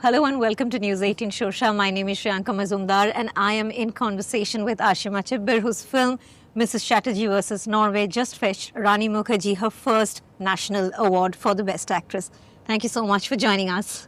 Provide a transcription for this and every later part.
Hello and welcome to News 18 Shosha. My name is Shriyanka Mazumdar and I am in conversation with Ashima Chibbir, whose film Mrs. Chatterjee vs. Norway just fetched Rani Mukherjee her first national award for the Best Actress. Thank you so much for joining us.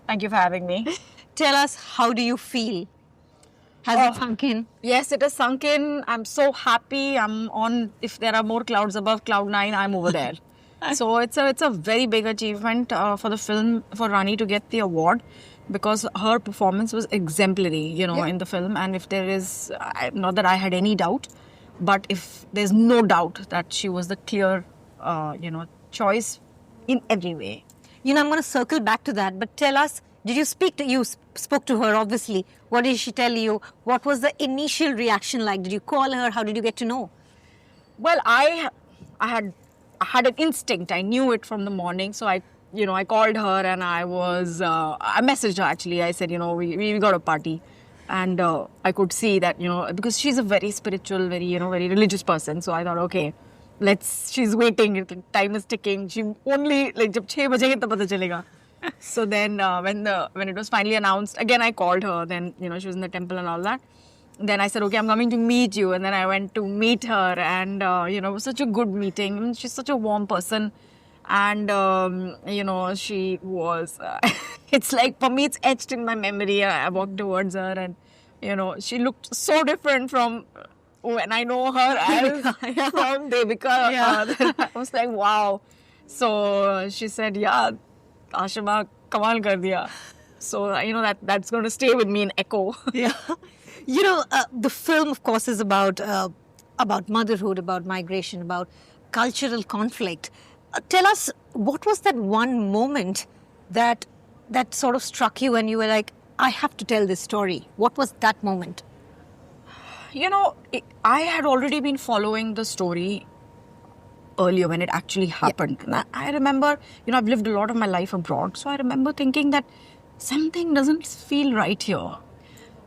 Thank you for having me. Tell us, how do you feel? Has it sunk in? Yes, it has sunk in. I'm so happy. I'm on, if there are more clouds above cloud 9, I'm over there. So it's a very big achievement for the film, for Rani to get the award, because her performance was exemplary, in the film. And if there is, not that I had any doubt, but if there's no doubt that she was the clear, choice in every way. I'm going to circle back to that, but tell us, you spoke to her, obviously. What did she tell you? What was the initial reaction like? Did you call her? How did you get to know? Well, I had an instinct. I knew it from the morning. So I called her and I messaged her actually. I said, we got a party. And I could see that, because she's a very spiritual, very religious person. So I thought, okay, she's waiting. Time is ticking. She only, jab 6 bajenge tab pata chalega. So then when it was finally announced, again I called her. Then, she was in the temple and all that. Then I said, okay, I'm coming to meet you. And then I went to meet her and, it was such a good meeting. I mean, she's such a warm person. And, she was, it's like, for me, it's etched in my memory. I walked towards her and, she looked so different from when I know her as from Devika. Yeah. I was like, wow. So she said, yeah, Ashima, kamal kar diya. So, that's going to stay with me in echo. Yeah. The film, of course, is about motherhood, about migration, about cultural conflict. Tell us, what was that one moment that sort of struck you and you were like, I have to tell this story? What was that moment? I had already been following the story earlier when it actually happened. Yeah. And I remember, I've lived a lot of my life abroad. So I remember thinking that something doesn't feel right here.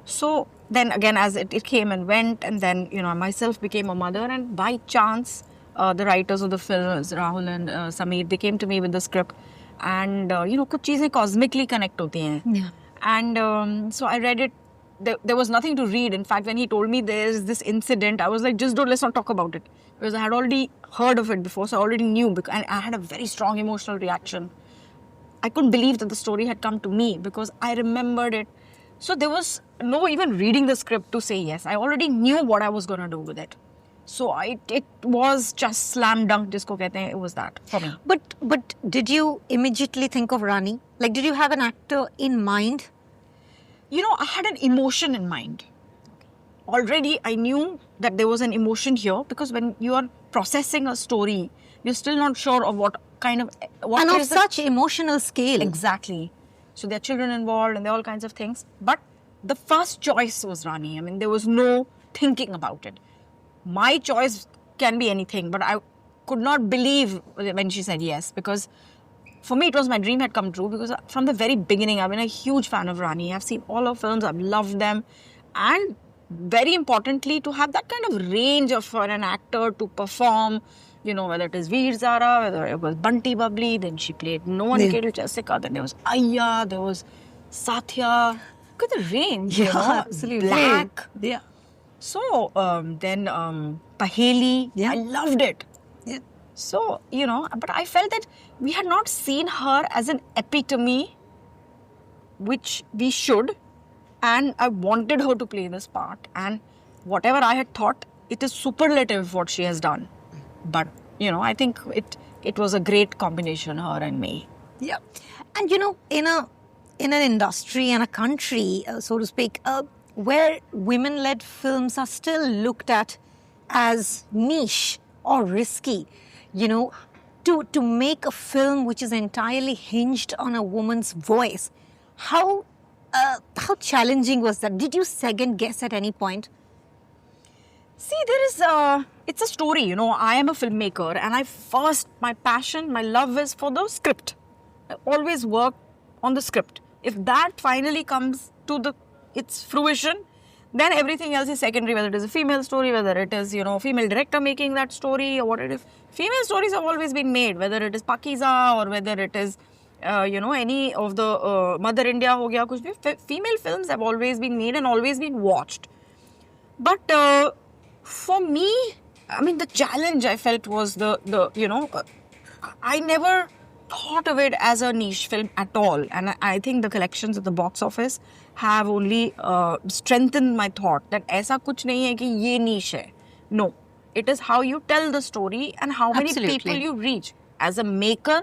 So then again, as it came and went, and then, I myself became a mother, and by chance, the writers of the film, Rahul and Sameer, they came to me with the script, and, kuch cheezein cosmically connect hoti hain. Yeah. And so I read it. There was nothing to read. In fact, when he told me there's this incident, I was like, let's not talk about it. Because I had already heard of it before, so I already knew, and I had a very strong emotional reaction. I couldn't believe that the story had come to me because I remembered it. So there was no even reading the script to say yes. I already knew what I was going to do with it. So it was just slam dunk, jisko kehte hain, it was that for me. But did you immediately think of Rani? Like, did you have an actor in mind? I had an emotion in mind. Already I knew that there was an emotion here, because when you are processing a story, you're still not sure of what kind of... and of such emotional scale. Exactly. So there are children involved and there are all kinds of things. But the first choice was Rani. I mean, there was no thinking about it. My choice can be anything, but I could not believe when she said yes, because for me, it was my dream had come true, because from the very beginning, I've been a huge fan of Rani. I've seen all her films. I've loved them. And very importantly, to have that kind of range for an actor to perform, whether it is Veer Zara, whether it was Bunty Bubbly, then she played No One Catered to Jessica, then there was Ayya, there was Satya. Look at the range, absolutely. Black. Yeah. So, then Paheli, yeah. I loved it. Yeah. So, but I felt that we had not seen her as an epitome, which we should. And I wanted her to play this part. And whatever I had thought, it is superlative what she has done. But, I think it was a great combination, her and me. Yeah. And, in an industry and a country, so to speak, where women-led films are still looked at as niche or risky, to make a film which is entirely hinged on a woman's voice, how challenging was that? Did you second guess at any point? See, it's a story, I am a filmmaker, and my passion, my love is for the script. I always work on the script. If that finally comes to its fruition, then everything else is secondary, whether it is a female story, whether it is, female director making that story, or what it is. Female stories have always been made, whether it is Pakiza or whether it is any of the Mother India ho gaya, kuch bhi, female films have always been made and always been watched. But for me, I mean, the challenge I felt was I never thought of it as a niche film at all. And I think the collections at the box office have only strengthened my thought that aisa kuch nahi hai ki ye niche hai. No, it is how you tell the story and how many Absolutely. people you reach. As a maker,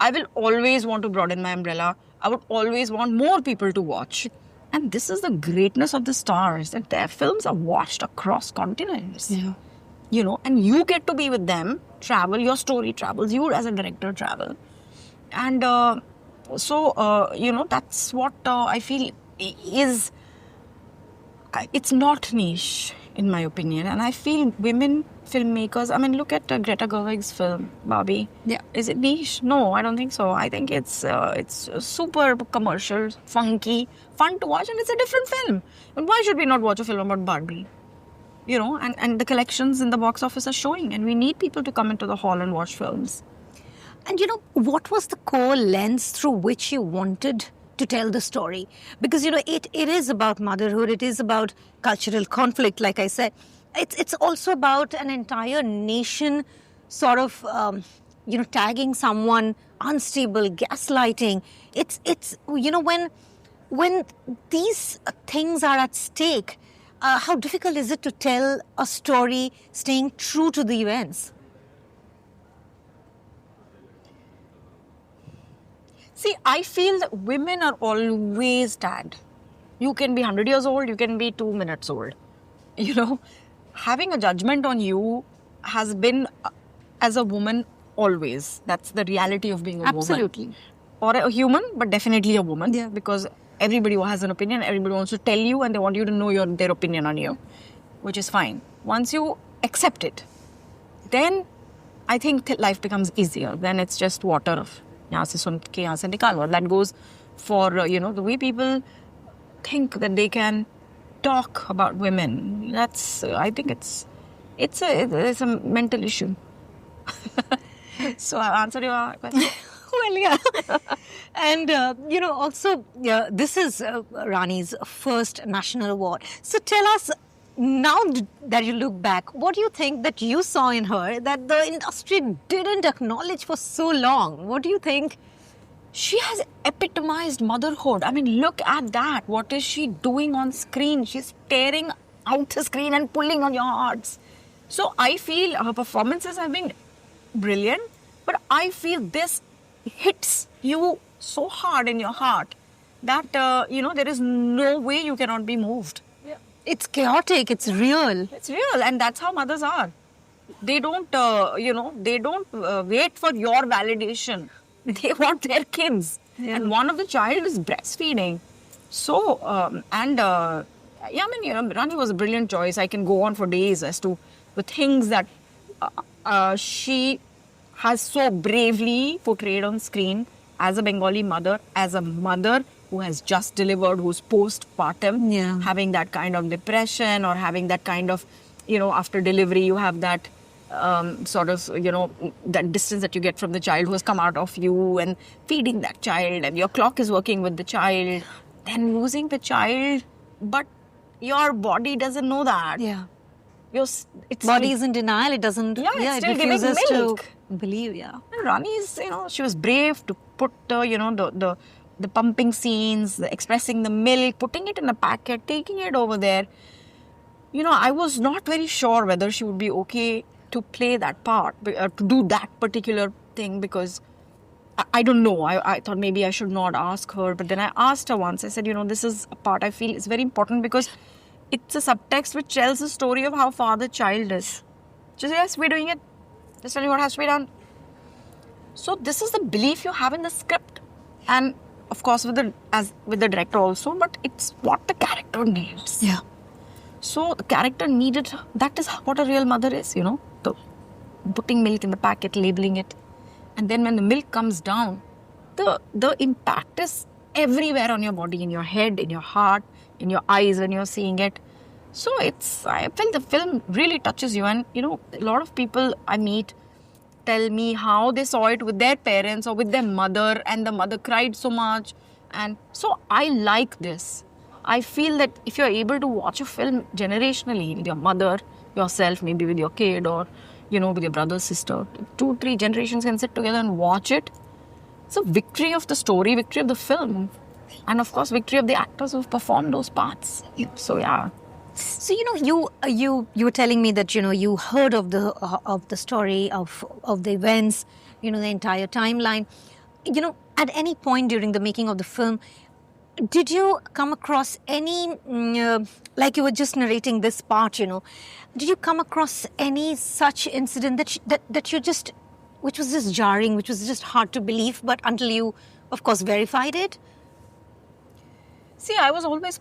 I will always want to broaden my umbrella. I would always want more people to watch. And this is the greatness of the stars, that their films are watched across continents. Yeah. And you get to be with them, travel, your story travels, you as a director travel. And that's what I feel is, it's not niche, in my opinion. And I feel women filmmakers, I mean, look at Greta Gerwig's film, Barbie. Yeah. Is it niche? No, I don't think so. I think it's super commercial, funky, fun to watch, and it's a different film. And why should we not watch a film about Barbie? And the collections in the box office are showing, and we need people to come into the hall and watch films. And what was the core lens through which you wanted to tell the story? Because, it is about motherhood, it is about cultural conflict, like I said. It's also about an entire nation sort of, tagging someone unstable, gaslighting. It's when these things are at stake, how difficult is it to tell a story staying true to the events? See, I feel that women are always tagged. You can be 100 years old, you can be 2 minutes old. Having a judgment on you has been, as a woman, always. That's the reality of being a woman. Absolutely. Or a human, but definitely a woman. Yeah. Because everybody has an opinion, everybody wants to tell you, and they want you to know their opinion on you, which is fine. Once you accept it, then I think life becomes easier. Then it's just water. यहाँ से सुन के यहाँ से निकालो. That goes for the way people think that they can talk about women. That's I think it's a mental issue. So I answered your question. Well, yeah. And, also, this is Rani's first national award. So tell us, now that you look back, what do you think that you saw in her that the industry didn't acknowledge for so long? What do you think? She has epitomized motherhood. I mean, look at that. What is she doing on screen? She's staring out the screen and pulling on your hearts. So I feel her performances have been brilliant, but I feel this hits you so hard in your heart that, there is no way you cannot be moved. Yeah. It's chaotic, it's real. It's real, and that's how mothers are. They don't, wait for your validation. They want their kids. Yeah. And one of the child is breastfeeding. So, Rani was a brilliant choice. I can go on for days as to the things that she has so bravely portrayed on screen as a Bengali mother, as a mother who has just delivered, who's postpartum, having that kind of depression or having that kind of, after delivery, you have that that distance that you get from the child who has come out of you, and feeding that child, and your clock is working with the child, then losing the child, but your body doesn't know that. Yeah. Its body is in denial. It doesn't. Yeah, it refuses to milk. Believe. Yeah. And Rani is, she was brave to put the pumping scenes, the expressing the milk, putting it in a packet, taking it over there. I was not very sure whether she would be okay to play that part, to do that particular thing, because I don't know. I thought maybe I should not ask her, but then I asked her once. I said, this is a part I feel is very important because it's a subtext which tells the story of how father-child is. She said, yes, we're doing it. Just tell me what has to be done. So this is the belief you have in the script, and of course with the director also, but it's what the character needs. Yeah. So the character needed, that is what a real mother is, the putting milk in the packet, labeling it. And then when the milk comes down, the impact is everywhere on your body, in your head, in your heart, in your eyes when you're seeing it. So I felt the film really touches you. And, a lot of people I meet, tell me how they saw it with their parents or with their mother, and the mother cried so much. And so I like this. I feel that if you're able to watch a film generationally with your mother, yourself, maybe with your kid, or with your brother, sister, 2-3 generations can sit together and watch it. It's a victory of the story, victory of the film, and of course, victory of the actors who've performed those parts. So yeah. So you were telling me that you heard of the story of the events, the entire timeline. At any point during the making of the film, did you come across any like you were just narrating this part? Did you come across any such incident that you just, which was just jarring, which was just hard to believe, but until you, of course, verified it? See, I was always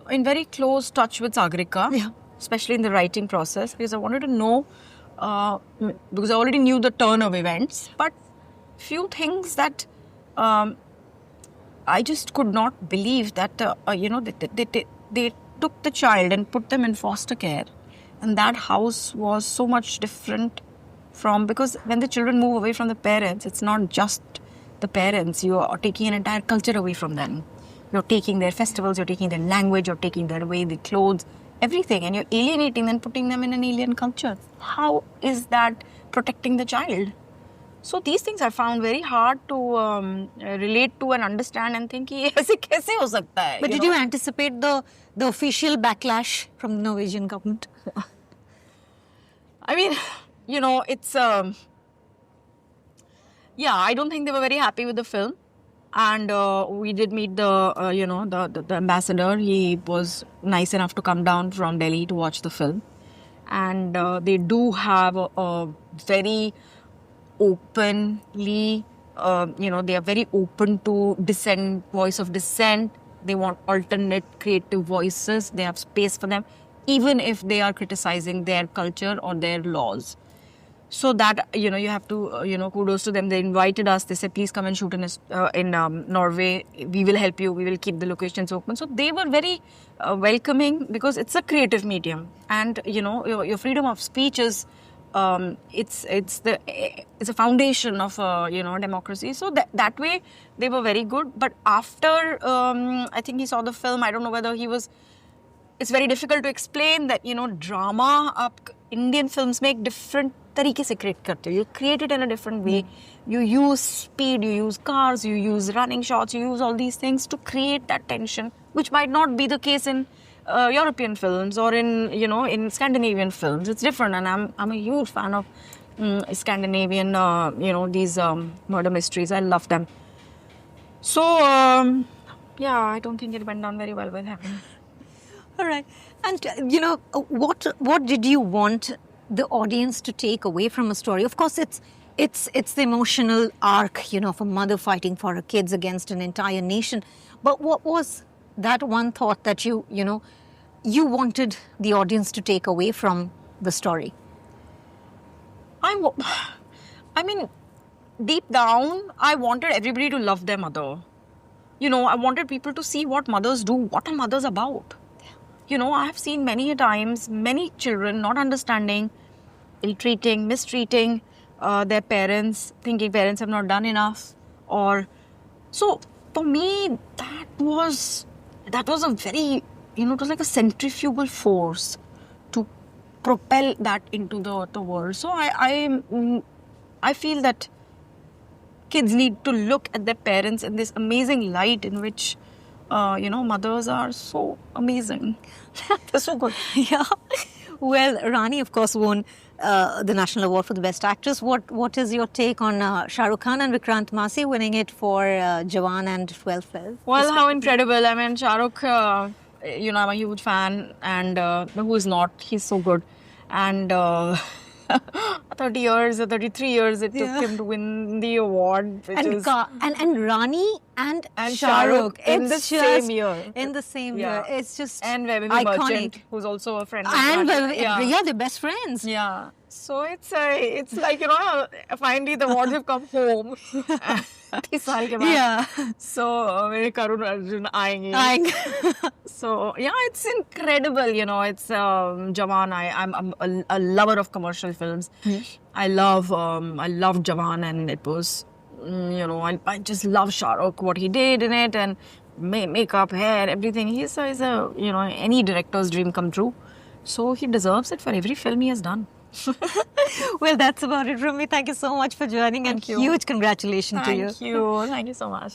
in very close touch with Sagarika, especially in the writing process, because I wanted to know, because I already knew the turn of events, but few things that I just could not believe that, they took the child and put them in foster care. And that house was so much different from, because when the children move away from the parents, it's not just the parents, you are taking an entire culture away from them. You're taking their festivals, you're taking their language, you're taking their way, their clothes, everything, and you're alienating them, putting them in an alien culture. How is that protecting the child? So these things I found very hard to relate to and understand and think, ऐसे कैसे हो सकता है? But did you anticipate the official backlash from the Norwegian government? I mean, it's I don't think they were very happy with the film. And we did meet the the ambassador. He was nice enough to come down from Delhi to watch the film. And they do have a very openly, they are very open to dissent, voice of dissent. They want alternate creative voices. They have space for them, even if they are criticizing their culture or their laws. So that, you have to, kudos to them. They invited us. They said, please come and shoot in Norway. We will help you. We will keep the locations open. So they were very welcoming, because it's a creative medium. And, your freedom of speech is, it's a foundation of, democracy. So that way, they were very good. But after, I think he saw the film, I don't know whether he was... It's very difficult to explain that, drama, Indian films make different तरीके से create करते हो. You create it in a different way. You use speed, you use cars, you use running shots, you use all these things to create that tension, which might not be the case in European films or in in Scandinavian films. It's different, and I'm a huge fan of Scandinavian these murder mysteries. I love them. So I don't think it went down very well with him. All right. And what did you want the audience to take away from a story? Of course, it's the emotional arc, of a mother fighting for her kids against an entire nation. But what was that one thought that you wanted the audience to take away from the story? I mean, deep down, I wanted everybody to love their mother. I wanted people to see what mothers do. What are mothers about? I have seen many times, many children not understanding, ill-treating, mistreating their parents, thinking parents have not done enough. So for me, that was a very, it was like a centrifugal force to propel that into the world. So I feel that kids need to look at their parents in this amazing light in which mothers are so amazing. They're so good. Yeah. Well, Rani, of course, won the National Award for the Best Actress. What is your take on Shah Rukh Khan and Vikrant Massey winning it for Jawan and 12 Fail? Well, how incredible. I mean, Shah Rukh, I'm a huge fan, and who is not? He's so good. And 30 years or 33 years it took him to win the award. And Rani and Shah Rukh in the same year. In the same year. It's just and Vebby iconic. Merchant, who's also a friend of And mine. they're best friends. Yeah. So it's like, finally the awards have come home. 30 साल के बाद. Yeah. So मेरे Karun Arjun आएंगे. So yeah, it's incredible. It's Jawan. I'm a lover of commercial films. I love Jawan, and it was, I just love Shah Rukh, what he did in it, and makeup, hair, everything. He's a any director's dream come true. So he deserves it for every film he has done. Well, that's about it from me. Thank you so much for joining, and Thank you. huge congratulations to you. Thank you so much.